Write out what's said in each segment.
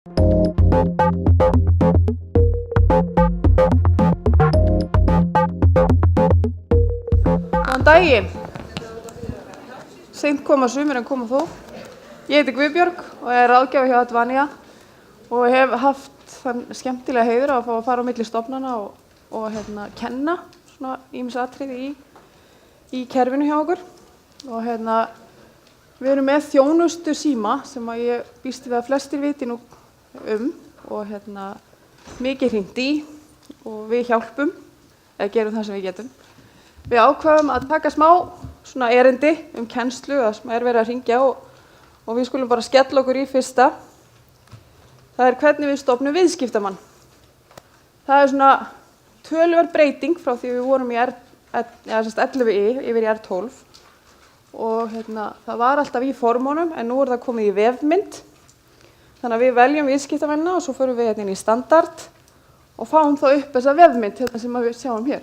Góðan daginn. Seint koma sumir en koma þó. Ég heiti Guðbjörg og er ráðgjafi hjá Advania og hef haft þann skemmtilega heiður að fá að fara á milli stofnana og kenna svona ýmis atriði í kerfinu hjá okkur. Og við erum með þjónustu síma sem að ég býst við að flestir viti nú og mikið hringt í og við hjálpum eða gerum það sem við getum. Við ákváðum að taka smá svona erindi kennslu að er verið að hringja og við skulum bara skella okkur í fyrsta. Það er hvernig við stofnum viðskiptamann. Það er svona töluverð breyting frá því við vorum í 11i yfir í R12 og það var alltaf í formónum en nú er það komið í vefmynd. Þannig að við veljum viðskiptamennina og svo förum við inn í standard og fáum þá upp þessa vefmynd sem við sjáum hér.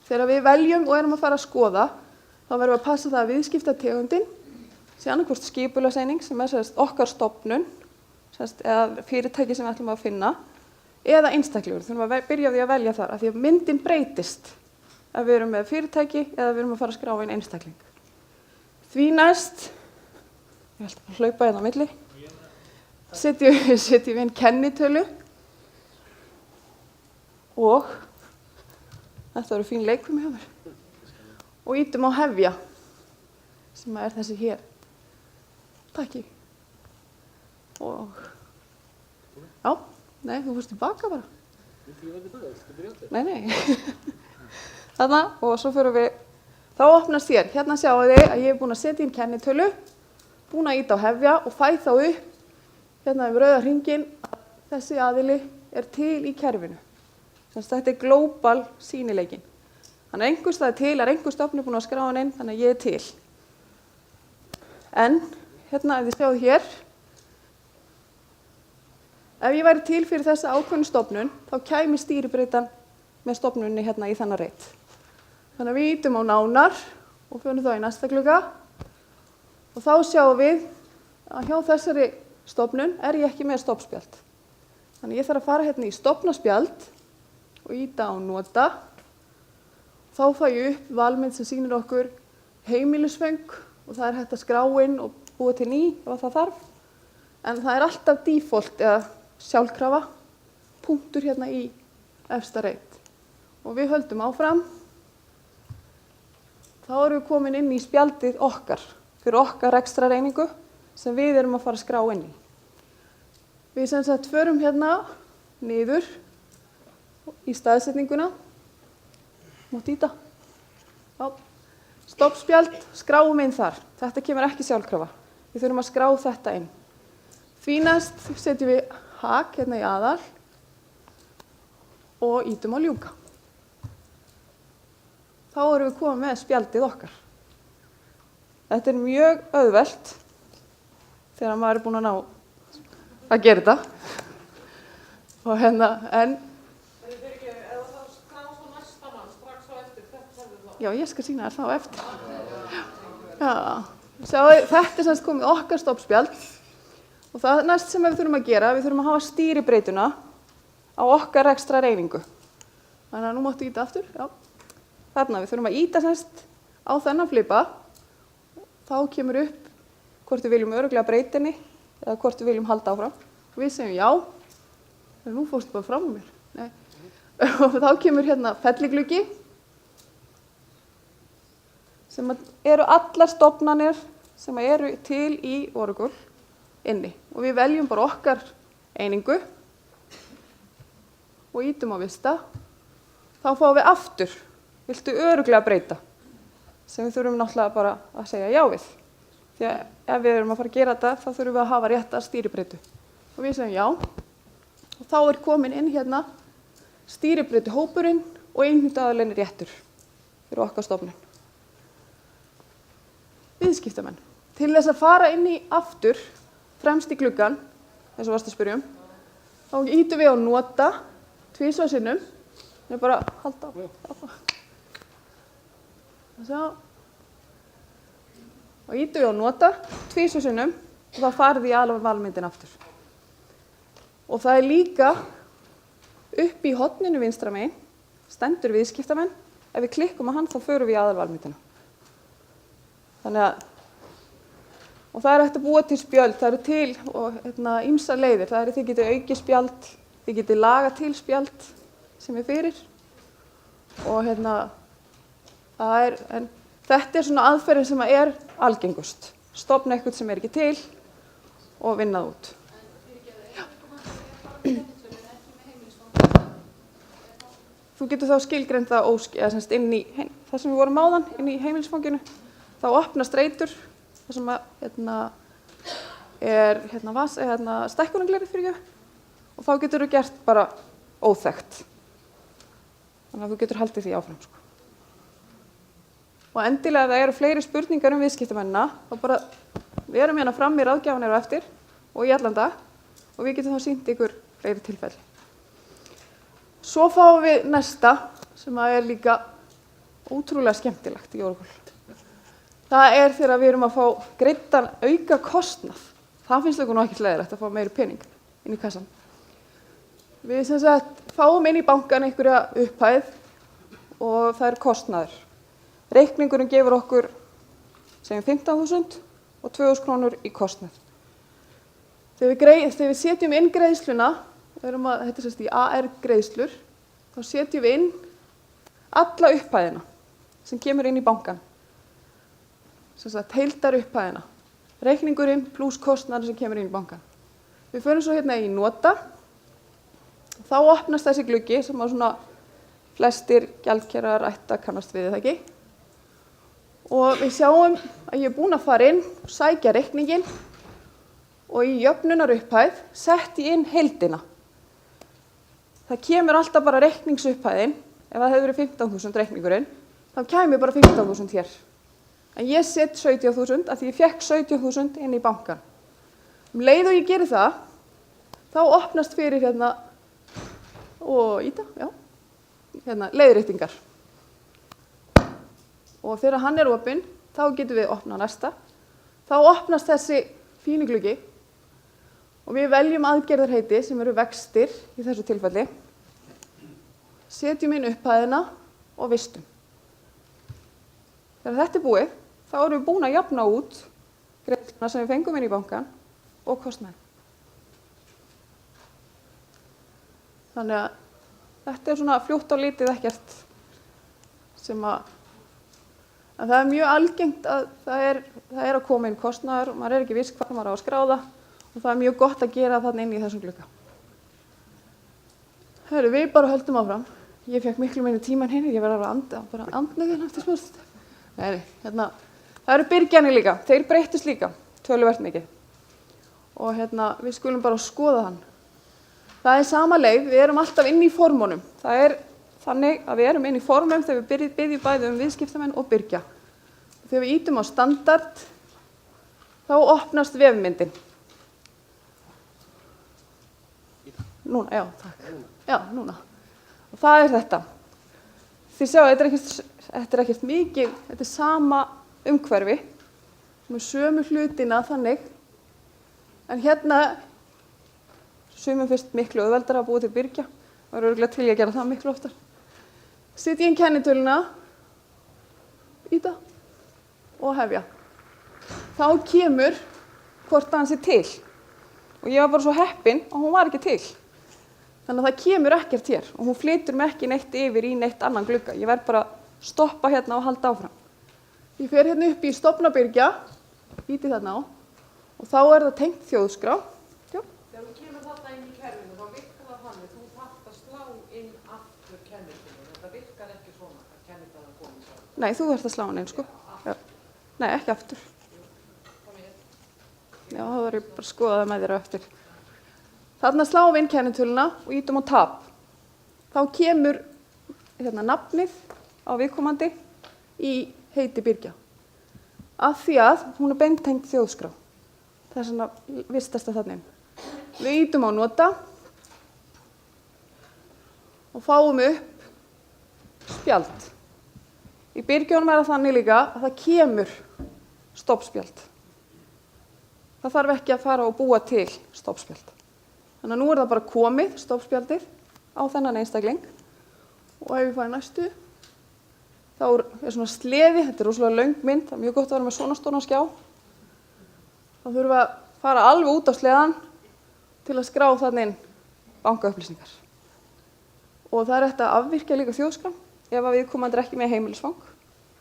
Þegar við veljum og erum að fara að skoða, þá verðum við að passa það að viðskiptategundin sé annarkvort skipulagseining sem er okkar stofnun eða fyrirtæki sem við ætlum að finna eða einstaklingur. Þurfum að byrja á því að velja þar af því að myndin breytist ef við erum með fyrirtæki eða við erum að fara að skrá inn einstakling. Því næst, ég ætla að hlaupa hérna á milli, setjum við inn kennitölu og þetta eru fín leikfimi hjá mér. Og ýtum á hefja, sem er þessi hér. Takk. Og, já, nei, þú fórst tilbaka bara. Nei. Þarna, og svo förum við, þá opnast hér. Hérna sjáu þið að ég er búin að setja inn kennitölu, búin að ýta á hefja og fæ þá upp, hérna rauða hringinn, að þessi aðili er til í kerfinu. Þetta er global sýnileikinn. Þannig að einhvers staðar til, einhver stofnun búin að skrá hann inn, þannig að ég er til. En, ef þið sjáðu hér, ef ég væri til fyrir þessa ákveðnu stofnun, þá kæmi stýribreytan með stofnunni í þennan reit. Þannig að við ýtum á nánar og förum þá í næsta glugga og þá sjáum við að hjá þessari stofnun er ég ekki með stofnspjald. Þannig að ég þarf að fara í stofnaspjald og ýta á nota. Þá fæ ég upp valmynd sem sýnir okkur heimilisföng og það er hægt að skrá inn og búa til ný ef það þarf. En það er alltaf default eða sjálfkrafa punktur í efsta reit. Og við höldum áfram. Þá erum við komin inn í spjaldið okkar, fyrir okkar rekstrareiningu sem við erum að fara að skrá inn í. Við förum niður í staðsetninguna. Mátt ýta. Stoppspjald, skráum inn þar. Þetta kemur ekki sjálfkrafa. Við þurfum að skrá þetta inn. Því næst setjum við hak í aðal og ýtum á ljúka. Þá erum við komið með spjaldið okkar. Þetta er mjög auðvelt þegar maður er búin að ná að gera þetta. Og en já, ég skal sýna þér þá eftir. Já, sjáu, þetta er komið okkar stoppspjald og það næst sem við þurfum að gera, við þurfum að hafa stýribreytuna á okkar rekstrareiningu. Þannig að nú máttu ýta aftur, já. Þarna, við þurfum að ýta á þennan flipa. Þá kemur upp hvort við viljum örugglega breyta henni eða hvort við viljum halda áfram. Við segjum já. Nú fórstu bara fram á mér. Nei. Og þá kemur felligluggi. Sem eru allar stofnanir sem eru til í Oracle inni. Og við veljum bara okkar einingu og ýtum á vista. Þá fáum við aftur, viltu örugglega breyta? Sem við þurfum náttúrulega bara að segja já við. Því að ef við erum að fara að gera þetta, þá þurfum við að hafa rétta stýribreytu. Og við segjum já. Og þá er komin inn stýribreytu hópurinn og innheimtuaðilinn réttur fyrir okkar stofnun. Viðskiptamenn. Til þess að fara inn í aftur, fremst í gluggan, eins og varst að spyrja þá ýtum við á nota, tvisvar sinnum. Ég bara halda á. Og ýtum við á nota, tvisvar sinnum og þá farið í alveg valmyndin aftur. Og það er líka upp í horninu vinstra megin, stendur viðskiptamenn. Ef við klikkum á hann þá förum við í aðalvalmyndina. Þannig að, og það er hægt að búa til spjöld, það eru til og ýmsar leiðir. Það eru þið getið aukið spjald, þið getið lagað til spjald sem er fyrir. Og en þetta er svona aðferðin sem er algengust. Stofna eitthvað sem er ekki til og vinna það út. Þú getur þá skilgreint það inn í það sem við vorum áðan, inn í heimilisfanginu. Þá opnast reitur, það sem er stækkunarglerið fyrir og þá getur þú gert bara óþekkt. Þannig að þú getur haldið því áfram. Sko. Og endilega ef það eru fleiri spurningar viðskiptamennina, þá bara við erum hérna fram í ráðgjafanir og eftir og í allan dag og við getum þá sýnt ykkur fleiri tilfelli. Svo fáum við næsta sem er líka ótrúlega skemmtilegt í Oracle. Það er þegar við erum að fá greiddan auka kostnað. Það finnst okkur nú ekki leiðilegt að fá meiri pening inn í kassan. Við fáum inn í bankan einhverja upphæð og það er kostnaður. Reikningurinn gefur okkur 15.000 og 2.000 krónur í kostnað. Þegar við setjum inn greiðsluna, þetta er í AR greiðslur, þá setjum við inn alla upphæðina sem kemur inn í bankan. Heildar upphæðina. Reikningurinn pluss kostnaður sem kemur inn í bankan. Við förum svo í nota. Þá opnast þessi gluggi sem svona flestir gjaldkerar ættu að kannast við, það ekki? Og við sjáum að ég er búin að fara inn og sækja reikninginn og í jöfnunarupphæð sett ég inn heildina. Það kemur alltaf bara reikningsupphæðin, ef það hefur verið 15.000 reikningurinn, þá kemur bara 15.000 hér. En ég set 17.000 af því ég fekk 17.000 inn í bankan. Leið og ég geri það, þá opnast fyrir leiðréttingar. Og þegar hann er opinn, þá getum við opnað næsta. Þá opnast þessi fínu gluggi og við veljum aðgerðarheiti sem eru vextir í þessu tilfelli. Setjum inn upphæðina og vistum. Þegar þetta er búið, þá erum við búin að jafna út greiðsluna sem við fengum inn í bankan og kostnaðinn. Þannig að þetta er svona fljótt á litið ekkert sem en það er mjög algengt að það er að koma inn kostnaður og maður er ekki viss hvað maður á að skráða og það er mjög gott að gera þarna inn í þessum glugga. Við bara höldum áfram. Ég fekk miklu minni tíma hérna, ég verði að anda hérna eftir smá. Það eru byrgjanir líka, þeir breyttust líka, töluvert mikið. Og við skulum bara skoða hann. Það er sama leið, við erum alltaf inn í formunum. Það er þannig að við erum inn í formum þegar við byrjum bæði viðskiptamenn og byrgja. Þegar við ítum á standard, þá opnast vefmyndin. Núna, já, takk. Já, núna. Og það er þetta. Þið sjáu, þetta er ekkert mikið, þetta er sama umhverfi, með sömu hlutina þannig, en sumum fyrst miklu auðveldara að búa til byrgja. Það er örugglega til að gera það miklu oftar. Setja inn kennitöluna, íta og hefja. Þá kemur hvort hann sé til. Og ég var bara svo heppin og hún var ekki til. Þannig að það kemur ekkert hér og hún flytur mig ekki neitt yfir í neitt annan glugga. Ég verð bara að stoppa hérna og halda áfram. Ég fer hérna upp í stofna byrgja, íti þarna á og þá er það tengt þjóðskrá. Þegar þú kemur þarna inn í kerfinu, þá virkar það þannig, þú þarft að slá inn aftur kennitölu. Þetta virkar ekki svona, að kennitalan komið svo. Nei, þú þarft að slá hann inn, sko. Já. Nei, ekki aftur. Já, þá verður ég bara að skoða það með þér á eftir. Þarna sláum við inn kennitöluna og ítum á tab. Þá kemur nafnið á viðkomandi í heiti byrgja. Af því að hún er beintengt þjóðskrá. Það er svona vistasta þarna inn. Við ítum á nota og fáum upp spjald. Í byrgjónum er það þannig líka að það kemur stoppspjald. Það þarf ekki að fara og búa til stoppspjald. Þannig að nú það bara komið, stoppspjaldið, á þennan einstakling. Og ef ég fæði næstu, þá svona sleði, þetta rosalega löng mynd, það mjög gott að vera með svona stóran skjá. Þá þurfum við að fara alveg út á sleðan til að skrá þannig inn bankaupplýsingar. Og það hægt að afvirkja líka þjóðskrá. Ef að viðkomandi ekki með heimilisfang,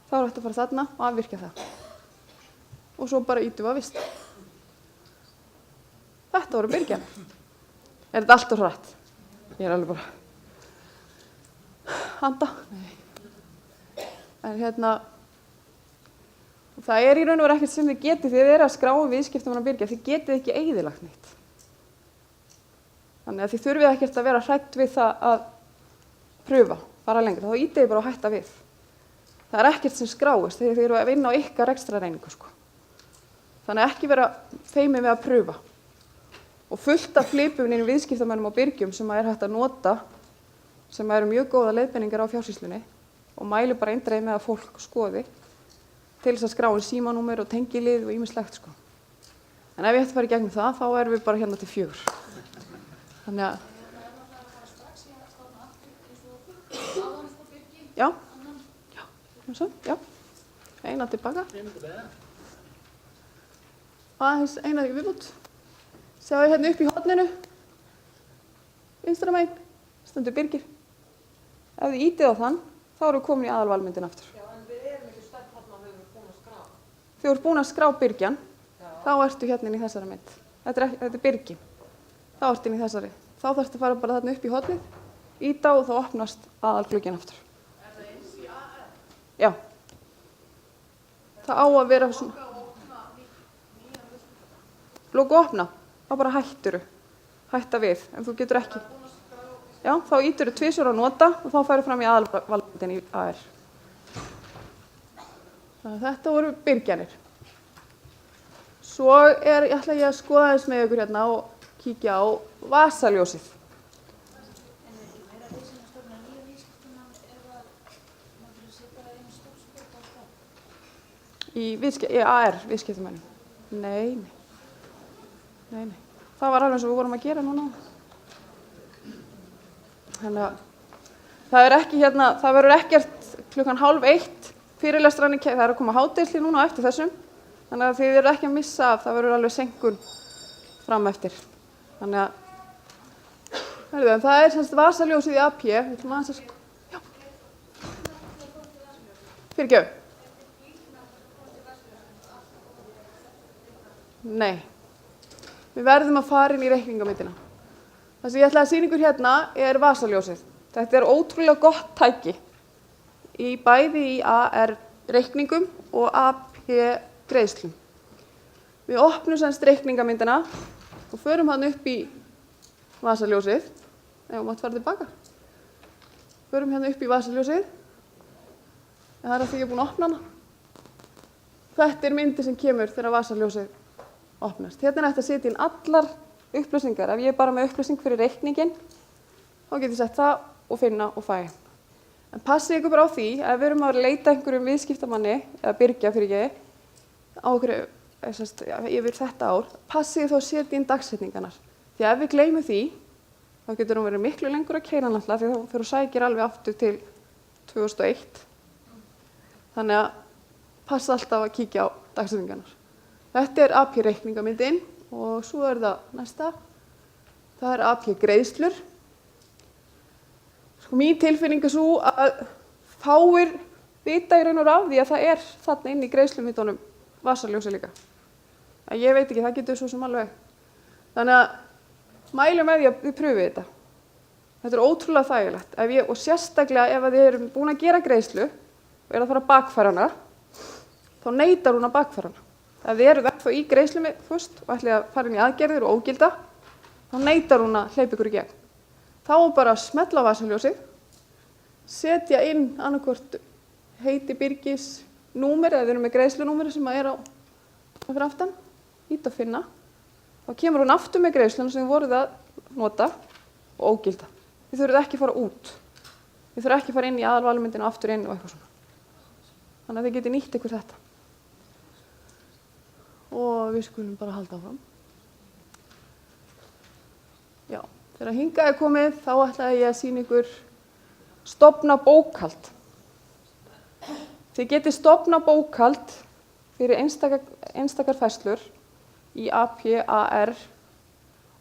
þá hægt að fara þarna og afvirkja það. Og svo bara ýtum við að vista. Þetta voru byrgjanir. Er þetta allt og hrætt? Ég alveg bara handa. En það í raun og veru ekkert sem þið getið þegar þið að skrá viðskiptamanna byrgja. Þið getið ekki eyðilagt neitt. Þannig að þið þurfið ekkert að vera hrætt við það að pröfa, fara lengra. Þá ýtið þið bara að hætta við. Það ekkert sem skráist þegar þið eru að vinna á ykkar rekstrareiningu, sko. Þannig að ekki vera feimið við að pröfa. Og fullt af flipunin viðskiptamönnum á byrgjum sem hægt að nota, sem eru mjög góða leiðbeiningar á fjársýslunni og mælu bara eindregið með að fólk skoði til þess að skrá inn símanúmer og tengilið og ýmislegt, sko. En ef ég ætti að fara í gegnum það, þá erum við bara hérna til 4. Þannig að já, eina tilbaka. Aðeins eina í viðbútt. Sjáu hérna upp í horninu, vinstra megin, stendur Birgir. Ef þið ýtið á þann, þá erum við komin í aðalvalmyndin aftur. Já, en við erum ekki stödd þarna að við erum búin að skrá. Þegar þú ert búin að skrá Byrgjan, þá ertu hérna inn í þessari mynd. Þetta er Byrgin. Þá ertu inn í þessari. Þá þarftu að fara bara þarna upp í hornið, ýta og þá opnast aðalglugginn aftur. Er það eins í AR? Já. Það á að vera svona. Logo opna. Þá bara hætturu. Hætta við, en þú getur ekki. Já, þá ýturu 2 sinnum á nota og þá færðu fram í aðalvalmyndin í AR. Þannig að þetta voru byrgjanir. Svo ætla ég að skoða þess með ykkur hérna og kíkja á vasaljósið. En er ekki meira þeir sem að stofna nýja viðskiptamann ef að maður fyrir að setja það einu stoppspjöld á það? Í AR, viðskiptamönnum. Nei. Það var alveg eins og við vorum að gera núna. Þannig að það verður ekkert 12:30 fyrirlestrann það er að koma hádegisli núna á eftir þessum. Þannig að þið eru ekki að missa af, það verður alveg senkun fram eftir. Þannig að, það er semst vasaljósið í AP. Við ætlum aðeins að já. Fyrirgefðu. Nei. Við verðum að fara inn í reikningamyndina. Það sem ég ætla að sýna ykkur hérna er vasaljósið. Þetta er ótrúlega gott tæki bæði í AR reikningum og AP greiðslum. Við opnum semst reikningamyndina og förum hann upp í vasaljósið. Nei, mátt fara tilbaka. Förum hérna upp í vasaljósið. Það er að því ég er búin að opna hana. Þetta er myndi sem kemur þegar vasaljósið opnast. Hérna er hægt að setja inn allar upplýsingar. Ef ég er bara með upplýsing fyrir reikningin, þá get ég sett það og finna og fæ. En passið ykkur bara á því að við erum að leita einhverjum viðskiptamanni, eða byrgja fyrir ég, á okkur yfir þetta ár, passið þá að setja inn dagsetningarnar. Því að ef við gleymum því, þá getur hún verið miklu lengur að keyra náttúrulega, því þá fyrir sækir alveg aftur til 2001. Þannig að passa alltaf að kíkja á dagsetningarnar. Þetta er AP reikningamyndin og svo er það næsta. Það er AP greiðslur. Mín tilfinning er svo að fáir vita í raun og ráð því að það er þarna inn í greiðslumyndunum vasaljósi líka. En ég veit ekki, það getur svo sem alveg. Þannig að mælum með því að við pröfum þetta. Þetta er ótrúlega þægilegt. Og sérstaklega ef þið erum búin að gera greiðslu og er að fara að bakfæra hana, þá neitar hún að bakfæra hana. Ef þið eru ennþá í greiðslunni fyrst og ætlið að fara inn í aðgerðir og ógilda, þá neitar hún að hleypa ykkur í gegn. Þá bara að smella á vasaljósið, setja inn annarkvort heiti Birgis númer, eða við erum með greiðslunúmeri sem er á fyrir aftan, ít að finna. Þá kemur hún aftur með greiðsluna sem þið voruð að nota og ógilda. Þið þurfið ekki að fara út. Þið þurfið ekki að fara inn í aðalvalmyndinu og aftur inn og eitthvað svona. Þannig að þið getið nýtt ykkur þetta. Og við skulum bara halda áfram. Já, Þegar hingað er komið þá ætlaði ég að sýna ykkur stofna bókhald. Þið getið stofna bókhald fyrir einstakar færslur í APAR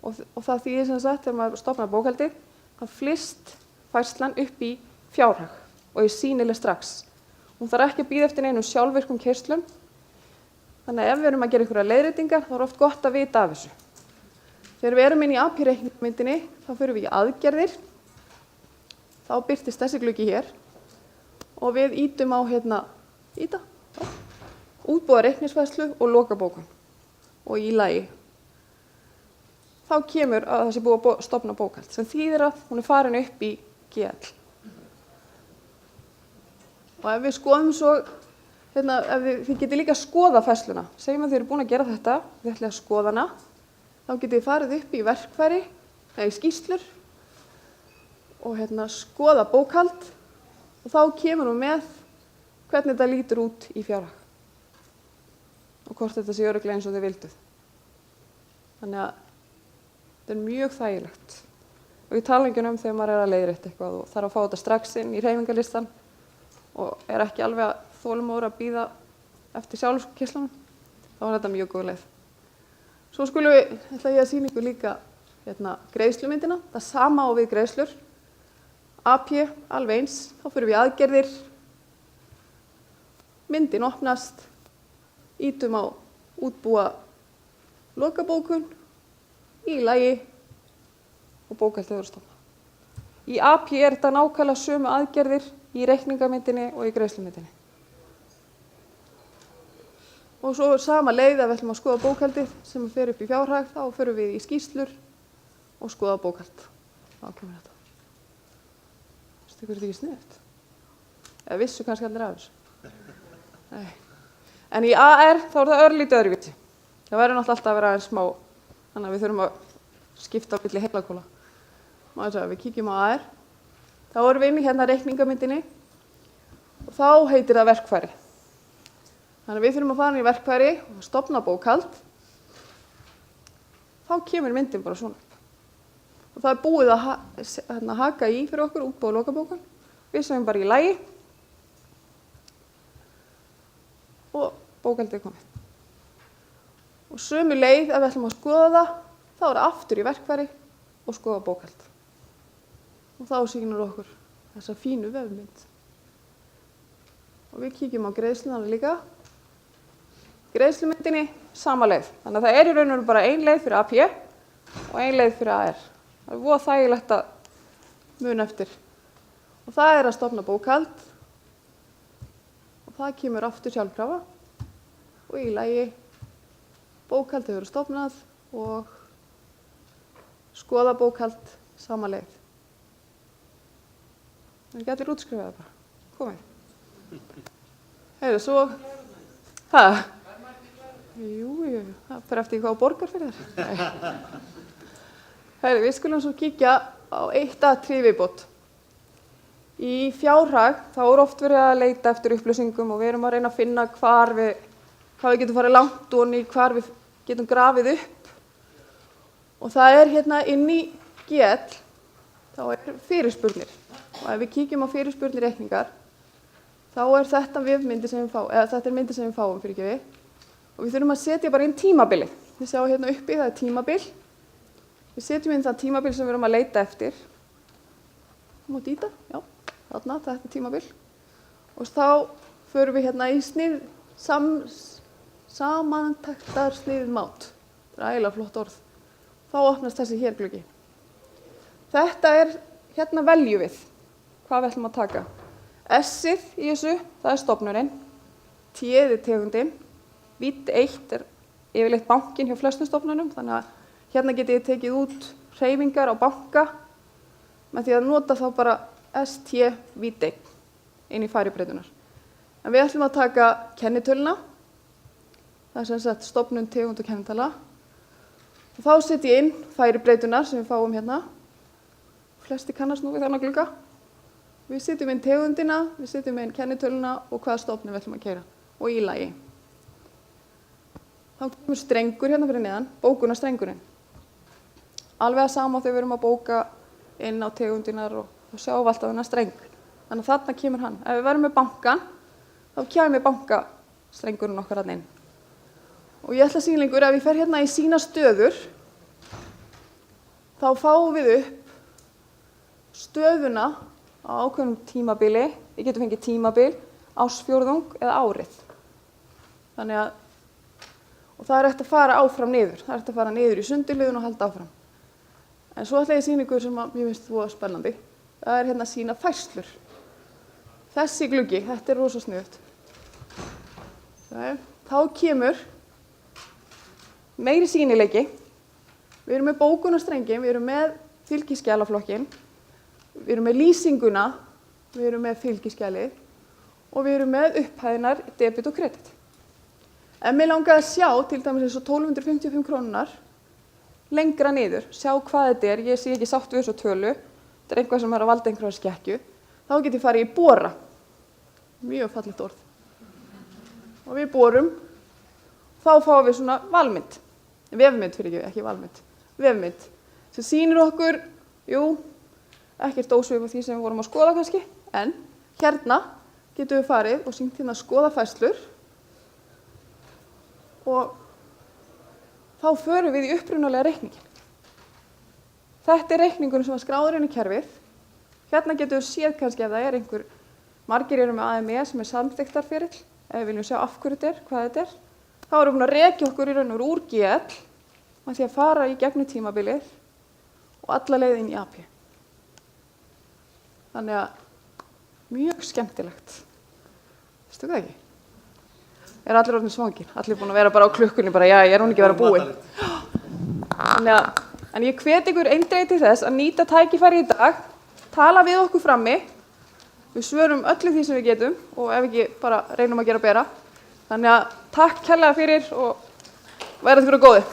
og það þýðir sem sagt þegar maður stofnar bókhaldið þá flyst færslan upp í fjárhag og er sýnileg strax. Hún þarf ekki að bíða eftir neinum sjálfvirkum keyslum. Þannig að ef við erum að gera einhverja leiðréttingar þá er oft gott að vita af þessu. Þegar við erum inn í AP-reikningamyndinni þá förum við í aðgerðir. Þá birtist þessi gluggi hér og við ýtum á útbúa reikningsfærslu og lokabókun og í lagi. Þá kemur að það sé búið að stofna bókhald sem þýðir að hún er farin upp í GL. Og ef við skoðum svo, þið getið líka að skoða færsluna. Segjum að þið eru búin að gera þetta, þið ætlið að skoða hana. Þá getið þið farið upp í verkfæri eða í skýrslur og skoða bókhald og þá kemur hún með hvernig þetta lítur út í fjárhag og hvort þetta sé örugglega eins og þið vilduð. Þannig að þetta er mjög þægilegt. Og ég tala ekki þegar maður er að leiðrétta eitthvað og þarf að fá þetta strax inn í hreyfingarlistan og er ekki alveg þolinmóður að bíða eftir sjálfskeyslunum, þá er þetta mjög góð leið. Svo ætla ég að sýna ykkur líka greiðslumyndina. Það sama á við greiðslur. AP, alveg eins. Þá fyrir við í aðgerðir. Myndin opnast. Ýtum á útbúa lokabókun. Í lagi. Og bókhaldið verður stofnað. Í AP er þetta nákvæmlega sömu aðgerðir í reikningamyndinni og í greiðslumyndinni. Og svo sama leið að við ætlum að skoða bókhaldið sem fer upp í fjárhag, þá förum við í skýrslur og skoða bókhald. Þá kemur þetta. Veistu ykkur þetta ekki sniðugt? Eða vissu kannski allir af þessu? Nei. En í AR þá er það örlítið öðruvísi. Það verður náttúrulega alltaf að vera aðeins smá, þannig að við þurfum að skipta á milli heilakóla. Við kíkjum á AR. Þá erum við inn í reikningamyndinni og þá heitir það verkfæri. Þannig að við þurfum að fara í verkfæri og stofna bókhald. Þá kemur myndin bara svona upp. Og það er búið að haka í fyrir okkur útbúa lokabókun. Við segjum bara í lagi. Og bókhaldið er komið. Og sömu leið ef við ætlum að skoða það, þá er það aftur í verkfæri og skoða bókhald. Og þá sýnir okkur þessa fínu vefmynd. Og við kíkjum á greiðsluna líka. Greiðslumyndinni, sama leið. Þannig að það er í raun og veru bara ein leið fyrir AP og ein leið fyrir AR. Það er voða þægilegt að muna eftir. Og það er að stofna bókhald. Og það kemur aftur sjálfkrafa. Og í lagi, bókhaldið verður stofnað og skoða bókhald, sama leið. Það er allir útskrifaði bara. Komið. Heyrðu, svo... Það? Jú, það fyrir eftir hvað borgar fyrir þér. Heyrðu, við skulum svo kíkja á eitt atriði viðbót. Í fjárhag þá er oft verið að leita eftir upplýsingum og við erum að reyna að finna hvað við getum farið langt og hvar við getum grafið upp. Og það er inn í GL, þá er fyrirspurnir. Og ef við kíkjum á fyrirspurnir reikningar, þá er þetta myndi sem við fáum fyrir ekki við. Og við þurfum að setja bara inn tímabilið. Við sjáum uppi, það er tímabil. Við setjum inn það tímabil sem við erum að leita eftir. Má dýta? Já, þarna, þetta er tímabil. Og þá förum við í samantektar sniðmát. Það er ægilega flott orð. Þá opnast þessi hér gluggi. Þetta er, veljum við hvað við ætlum að taka. S-ið í þessu, það er stofnurinn. T-ið er tegundin. Vídd 1 er yfirleitt bankinn hjá flestum stofnunum, þannig að getið þið tekið út hreyfingar á banka með því að nota þá bara ST vídd 1 inn í færibreytunar. En við ætlum að taka kennitöluna, það er sem sagt stofnun, tegund og kennitala. Og þá set ég inn færibreytunar sem við fáum Flesti kannast nú við þarna glugga. Við setjum inn tegundina, við setjum inn kennitöluna og hvaða stofnun við ætlum að keyra og í lagi. Þá kemur strengur fyrir neðan, bókunarstrengurinn. alveg að sama þegar við erum að bóka inn á tegundinar og sjáum alltaf þennan streng. Þannig að þarna kemur hann. Ef við verðum með bankan, þá kemur bankastrengurinn okkar hann inn. Og ég ætla að sýna ykkur, ef ég fer hérna í sína stöður, þá fáum við upp stöðuna á ákveðnum tímabili. Ég getur fengið tímabil, ársfjórðung eða árið. Þannig að, og það er hægt að fara áfram niður. Það er hægt að fara niður í sundurliðun og halda áfram. En svo ætla ég að sýna ykkur sem ég finnst þú spennandi. Það er hérna að sýna færslur. Þessi gluggi, þetta er rosa sniðugt. Þá kemur meiri sýnileiki. Við erum með bókunarstrengin, við erum með fylgiskjalaflokkin, við erum með lýsinguna, við erum með fylgiskjalið og við erum með upphæðinar debit og kredit. Ef mér langaði að sjá til dæmis eins og 1255 krónunar lengra niður, sjá hvað þetta er, ég sé ekki sátt við þessu tölu, þetta er eitthvað sem er að valda einhverja skekkju, þá get ég farið í bora. Mjög fallegt orð. Og við borum, þá fáum við svona valmynd. Vefmynd fyrir ekki valmynd. Vefmynd. Sem sýnir okkur, ekkert ósvip af því sem við vorum að skoða kannski, en hérna getum við farið og sýnt hérna skoða færslur og þá förum við í upprunalega reikningin. Þetta er reikningurinn sem var skráður inn í kerfið. Hérna getum við séð kannski ef það er einhver, margir eru með AME sem er samþykktarferill, ef við viljum sjá af hverju þetta er, hvað þetta er. Þá erum við búin að rekja okkur í raun og veru úr GL, með því að fara í gegnum tímabilið og alla leið inn í AP. Þannig að mjög skemmtilegt. Veistu það ekki? Er allir orðin svangir? Allir búin að vera bara á klukkunni, bara ég er hún ekki að vera búin. Þannig að, en ég hvet ykkur eindregið til þess að nýta tækifæri í dag, tala við okkur frammi, við svörum öllu því sem við getum og ef ekki bara reynum að gera bera. Þannig að takk kærlega fyrir og verið ykkur góði.